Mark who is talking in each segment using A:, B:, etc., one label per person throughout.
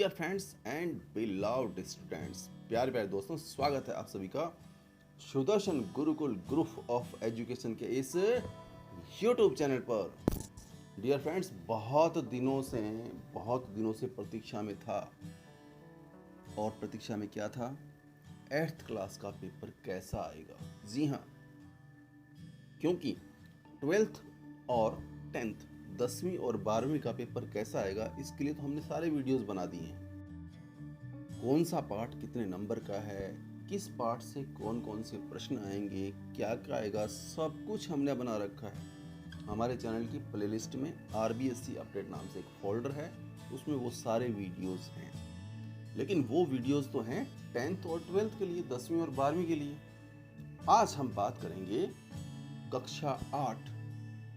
A: Dear friends and beloved students, प्यारे प्यारे दोस्तों, स्वागत है आप सभी का Sudarshan Gurukul group of education के इस यूट्यूब चैनल पर। डियर फ्रेंड्स, बहुत दिनों से प्रतीक्षा में था। और प्रतीक्षा में क्या था? 8th क्लास का पेपर कैसा आएगा। जी हाँ, क्योंकि 12th और 10th 10वीं और 12वीं का पेपर कैसा आएगा, इसके लिए तो हमने सारे वीडियोस बना दिए हैं। कौन सा पार्ट कितने नंबर का है, किस पार्ट से कौन कौन से प्रश्न आएंगे, क्या क्या आएगा, सब कुछ हमने बना रखा है। हमारे चैनल की प्लेलिस्ट में RBSC अपडेट नाम से एक फोल्डर है, उसमें वो सारे वीडियोस हैं। लेकिन वो वीडियोस तो हैं 10th और 12th के लिए, 10वीं और 12वीं के लिए। आज हम बात करेंगे कक्षा 8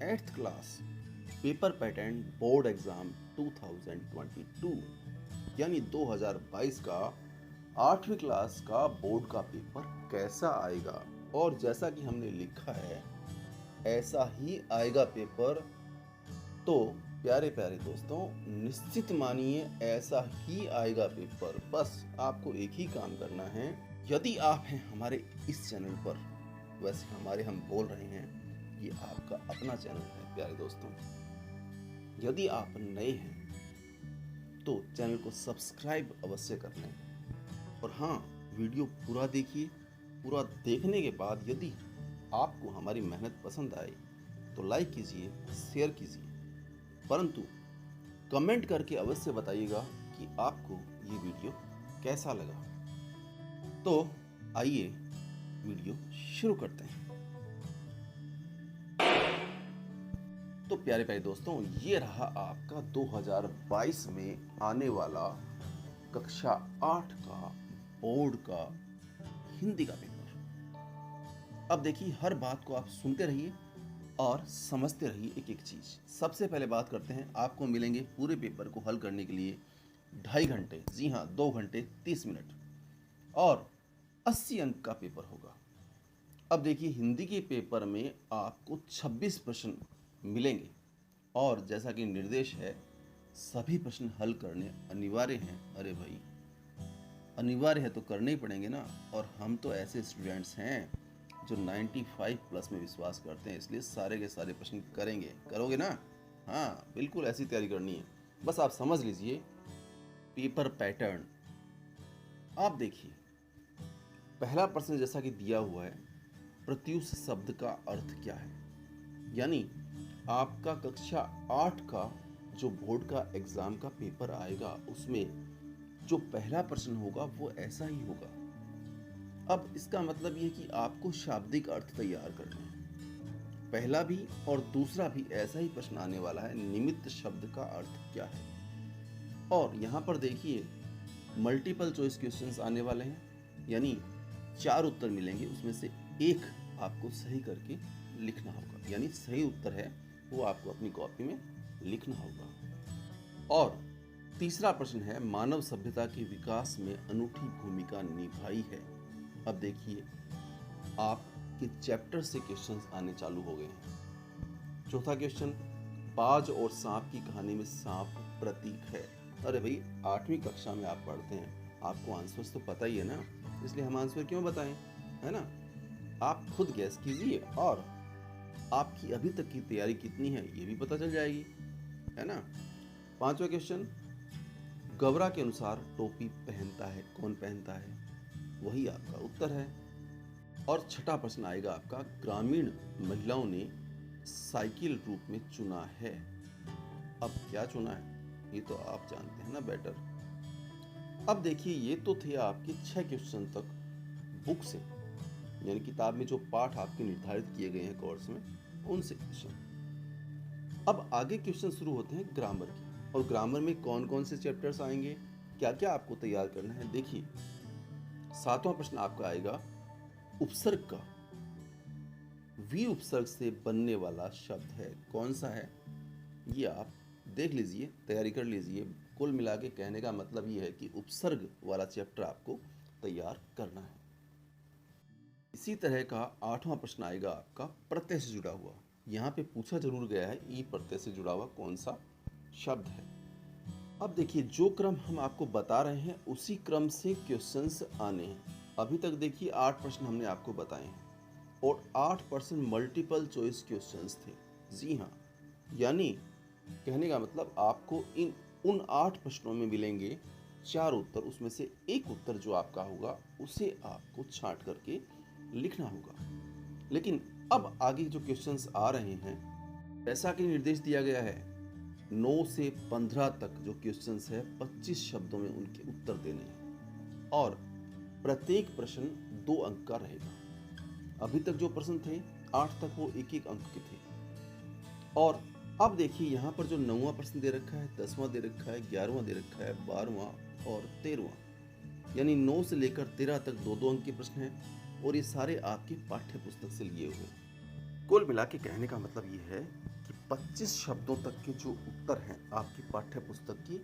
A: 8th class paper pattern board exam 2022 यानी 2022 का 8वीं क्लास का बोर्ड का पेपर कैसा आएगा। और जैसा कि हमने लिखा है, ऐसा ही आएगा पेपर। तो प्यारे प्यारे दोस्तों, निश्चित मानिए ऐसा ही आएगा पेपर। बस आपको एक ही काम करना है। यदि आप हैं हमारे इस चैनल पर, वैसे हम बोल रहे हैं, ये आपका अपना चैनल है प्यारे दोस्तों। यदि आप नए हैं तो चैनल को सब्सक्राइब अवश्य कर लें। और हाँ, वीडियो पूरा देखिए। पूरा देखने के बाद यदि आपको हमारी मेहनत पसंद आए तो लाइक कीजिए, शेयर कीजिए, परंतु कमेंट करके अवश्य बताइएगा कि आपको ये वीडियो कैसा लगा। तो आइए वीडियो शुरू करते हैं। तो प्यारे प्यारे दोस्तों, ये रहा आपका 2022 में आने वाला कक्षा 8 का बोर्ड का हिंदी का पेपर। अब देखिए, हर बात को आप सुनते रहिए और समझते रहिए एक एक चीज। सबसे पहले बात करते हैं, आपको मिलेंगे पूरे पेपर को हल करने के लिए 2.5 घंटे। जी हाँ, 2 घंटे 30 मिनट और 80 अंक का पेपर होगा। अब देखिए, हिंदी के पेपर में आपको 26 प्रश्न मिलेंगे और जैसा कि निर्देश है, सभी प्रश्न हल करने अनिवार्य हैं। अरे भाई, अनिवार्य है तो करने ही पड़ेंगे ना। और हम तो ऐसे स्टूडेंट्स हैं जो 95 प्लस में विश्वास करते हैं, इसलिए सारे के सारे प्रश्न करेंगे। करोगे ना? हाँ, बिल्कुल ऐसी तैयारी करनी है। बस आप समझ लीजिए पेपर पैटर्न। आप देखिए, पहला प्रश्न जैसा कि दिया हुआ है, प्रत्युष शब्द का अर्थ क्या है। यानी आपका कक्षा 8 का जो बोर्ड का एग्जाम का पेपर आएगा, उसमें जो पहला प्रश्न होगा वो ऐसा ही होगा। अब इसका मतलब ये कि आपको शाब्दिक अर्थ तैयार करना है। पहला भी और दूसरा भी ऐसा ही प्रश्न आने वाला है, निमित्त शब्द का अर्थ क्या है। और यहाँ पर देखिए, मल्टीपल चॉइस क्वेश्चंस आने वाले हैं, यानी 4 उत्तर मिलेंगे, उसमें से एक आपको सही करके लिखना होगा। यानी सही उत्तर है वो आपको अपनी कॉपी में लिखना होगा। और तीसरा प्रश्न है, मानव सभ्यता के विकास में अनूठी भूमिका निभाई है। अब देखिए, आपके चैप्टर से क्वेश्चंस आने चालू हो गए हैं। चौथा क्वेश्चन, बाज और सांप की कहानी में सांप प्रतीक है। अरे भाई, 8वीं कक्षा में आप पढ़ते हैं, आपको आंसर्स तो पता ही है ना, इसलिए हम आंसर क्यों बताएं, है ना। आप खुद गैस कीजिए और आपकी अभी तक की तैयारी कितनी है ये भी पता चल जाएगी, है ना। 5वां क्वेश्चन, गवरा के अनुसार टोपी पहनता है कौन पहनता है, वही आपका उत्तर है। और 6वां प्रश्न आएगा आपका, ग्रामीण महिलाओं ने साइकिल रूप में चुना है। अब क्या चुना है ये तो आप जानते हैं ना बेटर। अब देखिए, ये तो थे आपके 6 क्वेश्चन तक बुक से, यानी किताब में जो पाठ आपके निर्धारित किए गए हैं कोर्स में, उनसे क्वेश्चन। अब आगे क्वेश्चन शुरू होते हैं ग्रामर के। और ग्रामर में कौन कौन से चैप्टर्स आएंगे, क्या क्या आपको तैयार करना है। देखिए, 7वां प्रश्न आपका आएगा, उपसर्ग का वी उपसर्ग से बनने वाला शब्द है कौन सा है। ये आप देख लीजिए, तैयारी कर लीजिए। कुल मिला के कहने का मतलब ये है कि उपसर्ग वाला चैप्टर आपको तैयार करना है। इसी तरह का 8वां प्रश्न आएगा आपका, प्रत्यय से जुड़ा हुआ। यहाँ पे पूछा जरूर गया है, ई प्रत्यय से जुड़ा हुआ कौन सा शब्द है। अब देखिए, जो क्रम हम आपको बता रहे हैं उसी क्रम से क्वेश्चंस आने हैं। अभी तक देखिए 8 प्रश्न हमने आपको बताए हैं और 8% मल्टीपल चॉइस क्वेश्चंस थे। जी हाँ, यानी कहने का मतलब आपको इन उन 8 प्रश्नों में मिलेंगे 4 उत्तर, उसमें से एक उत्तर जो आपका होगा उसे आपको छांट करके लिखना होगा। लेकिन अब आगे जो क्वेश्चंस आ रहे हैं, जैसा कि निर्देश दिया गया है 9 से 15 तक जो क्वेश्चंस है 25 शब्दों में उनके उत्तर देने हैं और प्रत्येक प्रश्न 2 अंक का रहेगा। अभी तक जो प्रश्न थे 8 तक वो 1-1 अंक के थे। और अब देखिए यहाँ पर जो 9वां प्रश्न दे रखा है, 10वां दे रखा है, 11वां दे रखा है, 12वां और 13वां, यानी 9 से लेकर 13 तक 2-2 अंक के प्रश्न हैं और ये सारे आपकी पाठ्य पुस्तक से लिए हुए। कुल मिला के कहने का मतलब ये है कि 25 शब्दों तक के जो उत्तर हैं आपकी पाठ्य पुस्तक की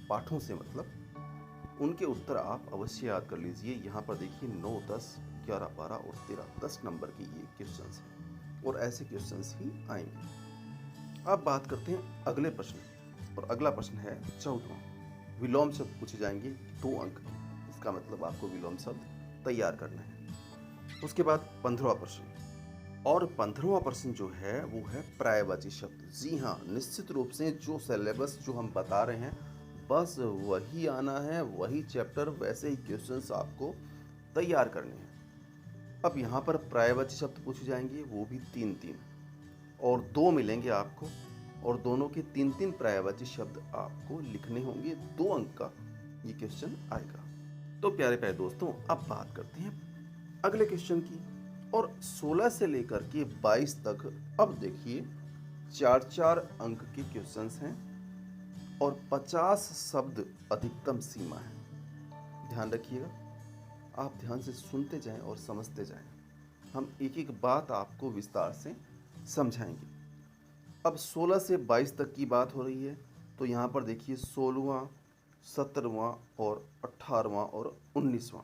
A: पाठों से, मतलब उनके उत्तर आप अवश्य याद कर लीजिए। यहाँ पर देखिए 9, 10, 11, 12 और 13 10 नंबर के ये क्वेश्चंस हैं और ऐसे क्वेश्चंस ही आएंगे। अब बात करते हैं अगले प्रश्न और अगला प्रश्न है 14वां। विलोम शब्द पूछे जाएंगे 2 अंक के, इसका मतलब आपको विलोम शब्द तैयार करना है। उसके बाद 15वां प्रश्न, और 15वां प्रश्न जो है वो है पर्यायवाची शब्द। जी हाँ, निश्चित रूप से जो सिलेबस जो हम बता रहे हैं बस वही आना है, वही चैप्टर, वैसे ही क्वेश्चंस आपको तैयार करने हैं। अब यहाँ पर पर्यायवाची शब्द पूछे जाएंगे, वो भी 3-3 और 2 मिलेंगे आपको और दोनों के 3-3 पर्यायवाची शब्द आपको लिखने होंगे। 2 अंक का ये क्वेश्चन आएगा। तो प्यारे प्यारे दोस्तों, अब बात करते हैं अगले क्वेश्चन की और 16 से लेकर के 22 तक। अब देखिए 4-4 अंक के क्वेश्चंस हैं और 50 शब्द अधिकतम सीमा है। ध्यान रखिएगा, आप ध्यान से सुनते जाएं और समझते जाएं। हम एक एक बात आपको विस्तार से समझाएंगे। अब 16 से 22 तक की बात हो रही है तो यहाँ पर देखिए 16वां, 17वां और 18वां और 19वां,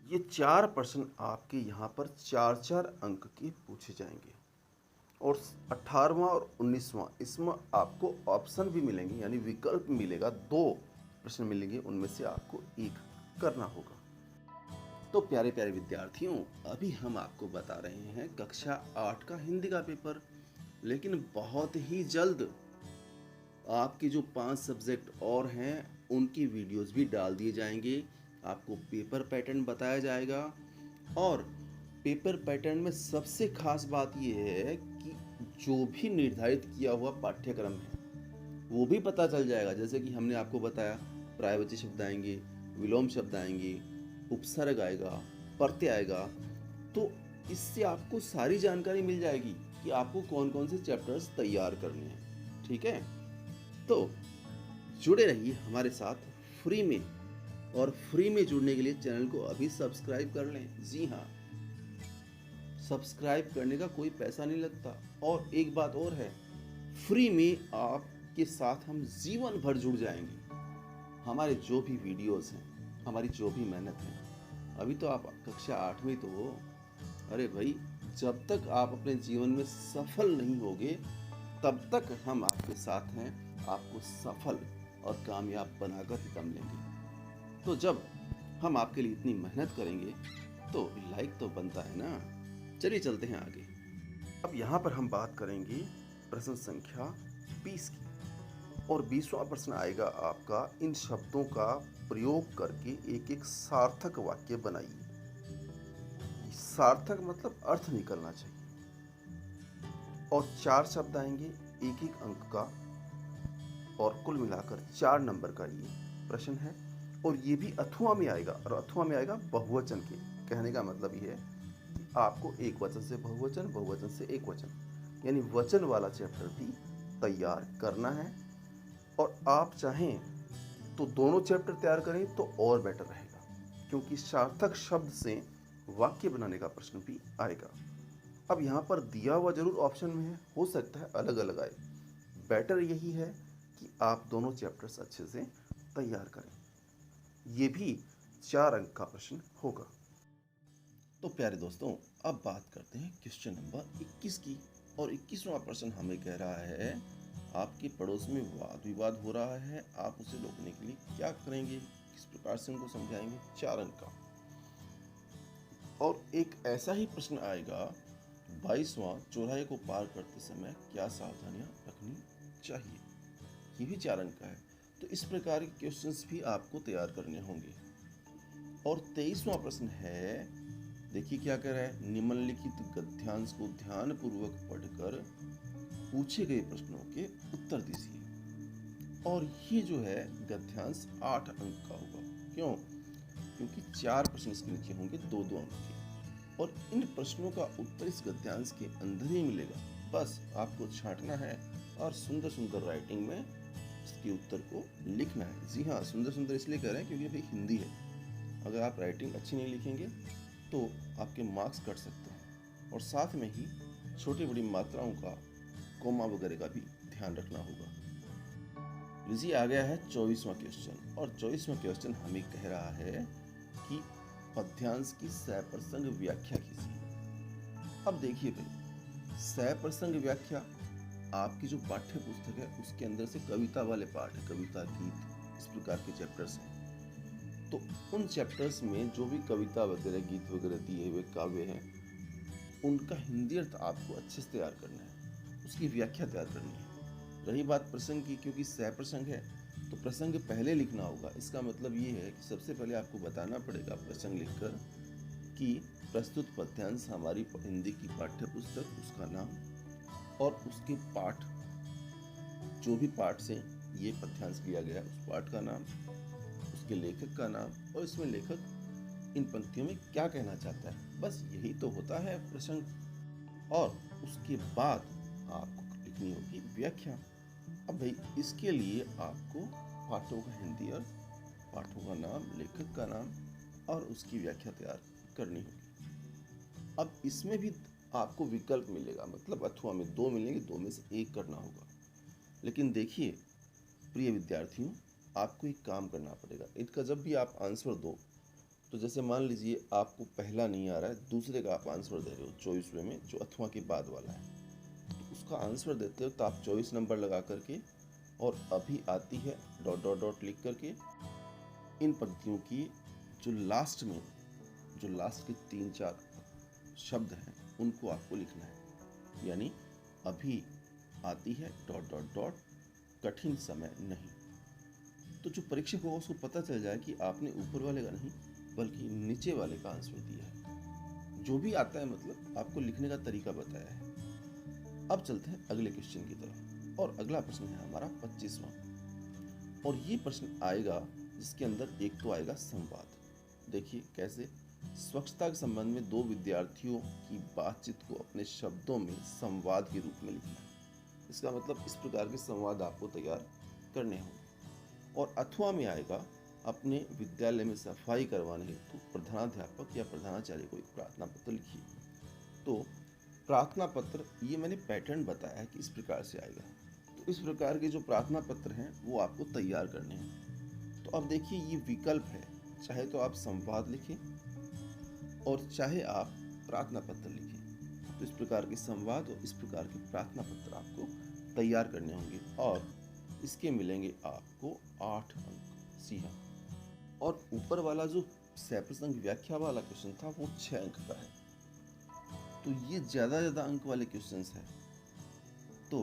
A: ये 4 प्रश्न आपके यहाँ पर 4-4 अंक के पूछे जाएंगे और 18वां और 19वां इसमें आपको ऑप्शन भी मिलेंगे, यानी विकल्प मिलेगा। 2 प्रश्न मिलेंगे, उनमें से आपको एक करना होगा। तो प्यारे प्यारे विद्यार्थियों, अभी हम आपको बता रहे हैं कक्षा 8 का हिंदी का पेपर, लेकिन बहुत ही जल्द आपके जो 5 सब्जेक्ट और हैं उनकी वीडियोस भी डाल दिए जाएंगे। आपको पेपर पैटर्न बताया जाएगा और पेपर पैटर्न में सबसे खास बात यह है कि जो भी निर्धारित किया हुआ पाठ्यक्रम है वो भी पता चल जाएगा। जैसे कि हमने आपको बताया पर्यायवाची शब्द आएंगे, विलोम शब्द आएंगे, उपसर्ग आएगा, प्रत्यय आएगा, तो इससे आपको सारी जानकारी मिल जाएगी कि आपको कौन कौन से चैप्टर्स तैयार करने हैं। ठीक है, तो जुड़े रहिए हमारे साथ फ्री में, और फ्री में जुड़ने के लिए चैनल को अभी सब्सक्राइब कर लें। जी हाँ, सब्सक्राइब करने का कोई पैसा नहीं लगता और एक बात और है, फ्री में आपके साथ हम जीवन भर जुड़ जाएंगे। हमारे जो भी वीडियोस हैं, हमारी जो भी मेहनत है, अभी तो आप कक्षा 8 में तो हो। अरे भाई, जब तक आप अपने जीवन में सफल नहीं होगे तब तक हम आपके साथ हैं, आपको सफल और कामयाब बनाकर ही दम लेंगे। तो जब हम आपके लिए इतनी मेहनत करेंगे तो लाइक तो बनता है ना। चलिए चलते हैं आगे। अब यहाँ पर हम बात करेंगे प्रश्न संख्या 20 की और 20वां प्रश्न आएगा आपका, इन शब्दों का प्रयोग करके एक एक सार्थक वाक्य बनाइए। सार्थक मतलब अर्थ निकलना चाहिए और 4 शब्द आएंगे, एक एक अंक का और कुल मिलाकर 4 नंबर का ये प्रश्न है और ये भी अथवा में आएगा और अथवा में आएगा बहुवचन के। कहने का मतलब ये है कि आपको एक वचन से बहुवचन, बहुवचन से एक वचन, यानी वचन वाला चैप्टर भी तैयार करना है। और आप चाहें तो दोनों चैप्टर तैयार करें तो और बेटर रहेगा, क्योंकि सार्थक शब्द से वाक्य बनाने का प्रश्न भी आएगा। अब यहाँ पर दिया हुआ जरूर ऑप्शन में है, हो सकता है अलग अलग आए। बेटर यही है कि आप दोनों चैप्टर्स अच्छे से तैयार करें। ये भी 4 अंक का प्रश्न होगा। तो प्यारे दोस्तों, अब बात करते हैं क्वेश्चन नंबर 21 की और 21वां प्रश्न हमें कह रहा है आपके पड़ोस में वाद विवाद हो रहा है, आप उसे रोकने के लिए क्या करेंगे, किस प्रकार से उनको समझाएंगे। 4 अंक का। और एक ऐसा ही प्रश्न आएगा, 22वां, चौराहे को पार करते समय क्या सावधानियां रखनी चाहिए। ये भी 4 अंक का है। तो इस प्रकार के क्वेश्चंस भी आपको तैयार करने होंगे। और 23वां प्रश्न है, देखिए क्या कह रहा है, निम्नलिखित गद्यांश को ध्यानपूर्वक पढ़कर पूछे गए प्रश्नों के उत्तर दीजिए। और ये जो है गद्यांश 8 अंक का होगा। क्यों? क्योंकि 4 प्रश्न इसके नीचे होंगे 2-2 अंक के, और इन प्रश्नों का उत्तर इस गद्यांश के अंदर ही मिलेगा। बस आपको छांटना है और सुंदर सुंदर राइटिंग में इसके उत्तर को लिखना है। जी हाँ, सुंदर सुंदर इसलिए कह रहे हैं क्योंकि भाई हिंदी है। अगर आप राइटिंग अच्छी नहीं लिखेंगे तो आपके मार्क्स कट सकते हैं। और साथ में ही छोटी बड़ी मात्राओं का, कोमा वगैरह का भी ध्यान रखना होगा। लीजिए आ गया है 24वां क्वेश्चन। और 24वां क्वेश्चन हमें कह रहा है कि पद्यांश की सप्रसंग व्याख्या कीजिए। अब देखिए भाई, सप्रसंग व्याख्या आपकी जो पाठ्य पुस्तक है उसके अंदर से कविता वाले पार्ट है, कविता, गीत, इस प्रकार के चैप्टर्स हैं। तो उन चैप्टर्स में जो भी कविता वगैरह, गीत वगैरह दिए हुए काव्य हैं, उनका हिंदी अर्थ आपको अच्छे से तैयार करना है, उसकी व्याख्या तैयार करनी है। रही बात प्रसंग की, क्योंकि सप्रसंग है तो प्रसंग पहले लिखना होगा। इसका मतलब ये है कि सबसे पहले आपको बताना पड़ेगा प्रसंग लिखकर कि प्रस्तुत पद्यांश हमारी हिंदी की पाठ्य पुस्तक, उसका नाम और उसके पाठ, जो भी पाठ से ये पद्यांश लिया गया उस पाठ का नाम, उसके लेखक का नाम, और इसमें लेखक इन पंक्तियों में क्या कहना चाहता है। बस यही तो होता है प्रसंग। और उसके बाद आपको लिखनी होगी व्याख्या। अब भाई इसके लिए आपको पाठों का हिंदी अर्थ, पाठों का नाम, लेखक का नाम और उसकी व्याख्या तैयार करनी होगी। अब इसमें भी आपको विकल्प मिलेगा, मतलब अथवा में 2 मिलेंगे, 2 में से 1 करना होगा। लेकिन देखिए प्रिय विद्यार्थियों, आपको एक काम करना पड़ेगा। इनका जब भी आप आंसर दो, तो जैसे मान लीजिए आपको पहला नहीं आ रहा है, दूसरे का आप आंसर दे रहे हो 24वें में, जो अथवा के बाद वाला है, तो उसका आंसर देते हो तो आप 24 नंबर लगा करके, और अभी आती है डॉट डॉट डॉट लिख करके इन पंक्तियों की जो लास्ट में, जो लास्ट के 3-4 शब्द हैं उनको आपको लिखना है। यानी अभी आती है डॉट डॉट डॉट, कठिन समय नहीं। तो जो परीक्षक होगा उसको पता चल जाए कि आपने ऊपर वाले का नहीं बल्कि नीचे वाले का आंसर दिया है। जो भी आता है मतलब आपको लिखने का तरीका बताया है। अब चलते हैं अगले क्वेश्चन की तरफ। और अगला प्रश्न है हमारा 25वां। और ये प्रश्न आएगा जिसके अंदर एक तो आएगा संवाद। देखिए कैसे, स्वच्छता के संबंध में 2 विद्यार्थियों की बातचीत को अपने शब्दों में संवाद के रूप में लिखना है। इसका मतलब इस प्रकार के संवाद आपको तैयार करने होंगे। और अथवा में आएगा, अपने विद्यालय में सफाई करवाने हेतु प्रधानाध्यापक या प्रधानाचार्य को एक प्रार्थना पत्र लिखिए। तो प्रार्थना पत्र, ये मैंने पैटर्न बताया है कि इस प्रकार से आएगा। तो इस प्रकार के जो प्रार्थना पत्र हैं वो आपको तैयार करने हैं। तो अब देखिए ये विकल्प है, चाहे तो आप संवाद लिखें और चाहे आप प्रार्थना पत्र लिखें। तो इस प्रकार के संवाद और इस प्रकार के प्रार्थना पत्र आपको तैयार करने होंगे, और इसके मिलेंगे आपको 8 अंक। जी हाँ। और ऊपर वाला जो सप्रसंग व्याख्या वाला क्वेश्चन था वो 6 अंक का है। तो ये ज़्यादा अंक वाले क्वेश्चंस हैं। तो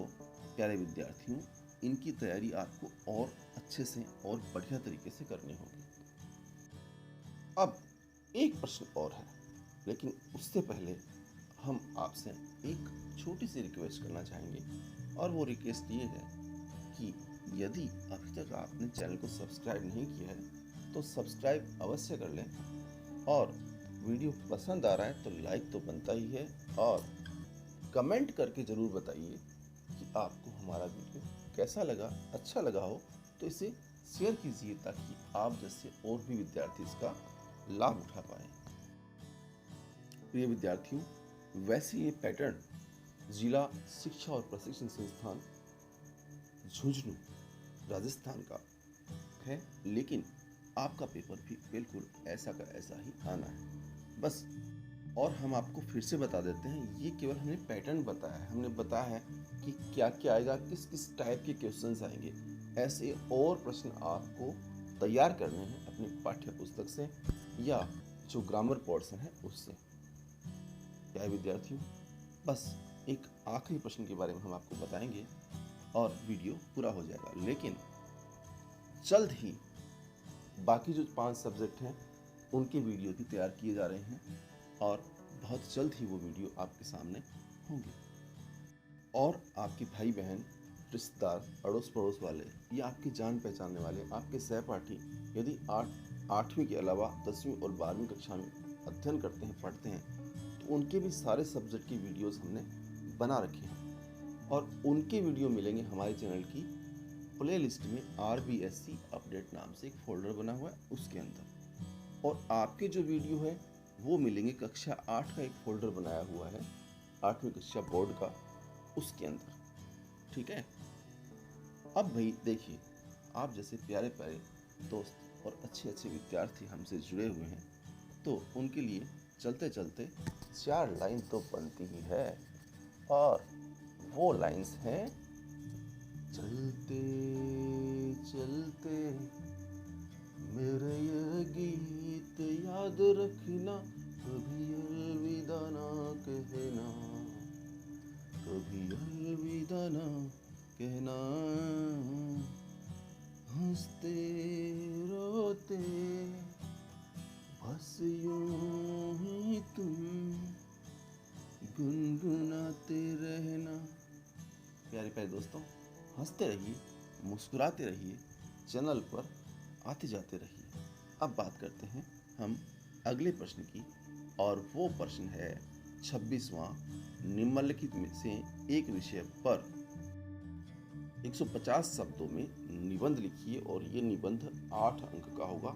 A: प्यारे विद्यार्थियों, इनकी तैयारी आपको और अच्छे से और बढ़िया तरीके से करनी होगी। अब एक प्रश्न और है, लेकिन उससे पहले हम आपसे एक छोटी सी रिक्वेस्ट करना चाहेंगे। और वो रिक्वेस्ट ये है कि यदि अभी तक आपने चैनल को सब्सक्राइब नहीं किया है तो सब्सक्राइब अवश्य कर लें, और वीडियो पसंद आ रहा है तो लाइक तो बनता ही है, और कमेंट करके ज़रूर बताइए कि आपको हमारा वीडियो कैसा लगा। अच्छा लगा हो तो इसे शेयर कीजिए ताकि आप जैसे और भी विद्यार्थी इसका लाभ उठा पाएं। प्रिय विद्यार्थियों, वैसे ये पैटर्न जिला शिक्षा और प्रशिक्षण संस्थान झुंझुनू राजस्थान का है, लेकिन आपका पेपर भी बिल्कुल ऐसा का ऐसा ही आना है। बस और हम आपको फिर से बता देते हैं, ये केवल हमने पैटर्न बताया है, हमने बताया है कि क्या क्या आएगा, किस किस टाइप के क्वेश्चंस आएंगे। ऐसे और प्रश्न आपको तैयार करने हैं अपनी पाठ्य पुस्तक से या जो ग्रामर पोर्शन है उससे। क्या विद्यार्थियों, बस एक आखिरी प्रश्न के बारे में हम आपको बताएंगे और वीडियो पूरा हो जाएगा। लेकिन जल्द ही बाकी जो 5 सब्जेक्ट हैं उनके वीडियो भी तैयार किए जा रहे हैं और बहुत जल्द ही वो वीडियो आपके सामने होंगे। और आपके भाई बहन, रिश्तेदार, अड़ोस पड़ोस वाले या आपके जान पहचानने वाले, आपके सहपाठी यदि 8वीं के अलावा 10वीं और 12वीं कक्षा में अध्ययन करते हैं, पढ़ते हैं, तो उनके भी सारे सब्जेक्ट की वीडियोस हमने बना रखे हैं और उनके वीडियो मिलेंगे हमारे चैनल की प्ले लिस्ट में। RBSC अपडेट नाम से एक फोल्डर बना हुआ है उसके अंदर, और आपके जो वीडियो है वो मिलेंगे कक्षा 8 का एक फोल्डर बनाया हुआ है 8वीं कक्षा बोर्ड का, उसके अंदर। ठीक है। अब भाई देखिए, आप जैसे प्यारे प्यारे दोस्त और अच्छे अच्छे विद्यार्थी हमसे जुड़े हुए हैं, तो उनके लिए चलते चलते 4 लाइन तो बनती ही है, और वो लाइंस हैं, चलते चलते मेरे ये गीत याद रखना, कभी अलविदा ना कहना, कभी अलविदा ना कहना, हंसते रोते बस यूं ही तुम गुनगुनाते रहना। प्यारे प्यारे दोस्तों, हंसते रहिए, मुस्कुराते रहिए, चैनल पर आते जाते रहिए। अब बात करते हैं हम अगले प्रश्न की, और वो प्रश्न है 26वां, निम्नलिखित में से एक विषय पर 150 शब्दों में निबंध लिखिए, और ये निबंध 8 अंक का होगा।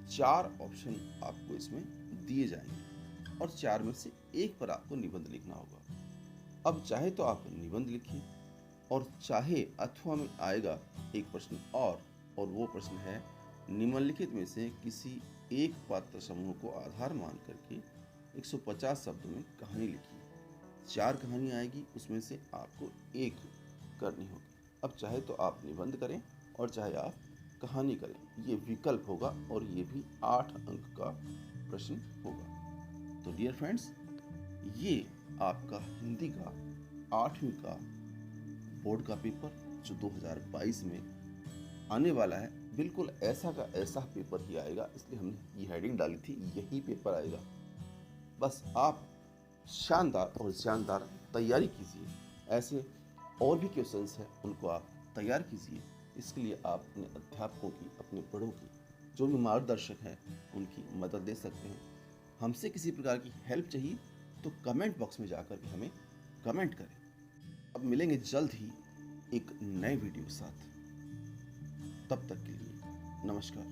A: 4 ऑप्शन आपको इसमें दिए जाएंगे और 4 में से एक पर आपको निबंध लिखना होगा। अब चाहे तो आप निबंध लिखिए, और चाहे अथवा में आएगा एक प्रश्न और वो प्रश्न है, निम्नलिखित में से किसी एक पात्र समूह को आधार मान करके 150 शब्दों में कहानी लिखिए। 4 कहानी आएगी, उसमें से आपको एक करनी होगी। अब चाहे तो आप निबंध करें और चाहे आप कहानी करें, ये विकल्प होगा, और ये भी 8 अंक का प्रश्न होगा। तो डियर फ्रेंड्स, ये आपका हिंदी का 8वीं का बोर्ड का पेपर जो 2022 में आने वाला है, बिल्कुल ऐसा का ऐसा पेपर ही आएगा, इसलिए हमने ये हेडिंग डाली थी, यही पेपर आएगा। बस आप शानदार और जानदार तैयारी कीजिए। ऐसे और भी क्वेश्चंस हैं, उनको आप तैयार कीजिए। इसके लिए आप अपने अध्यापकों की, अपने बड़ों की, जो भी मार्गदर्शक हैं, उनकी मदद ले सकते हैं। हमसे किसी प्रकार की हेल्प चाहिए तो कमेंट बॉक्स में जाकर के हमें कमेंट करें। अब मिलेंगे जल्द ही एक नए वीडियो के साथ। तब तक के लिए नमस्कार।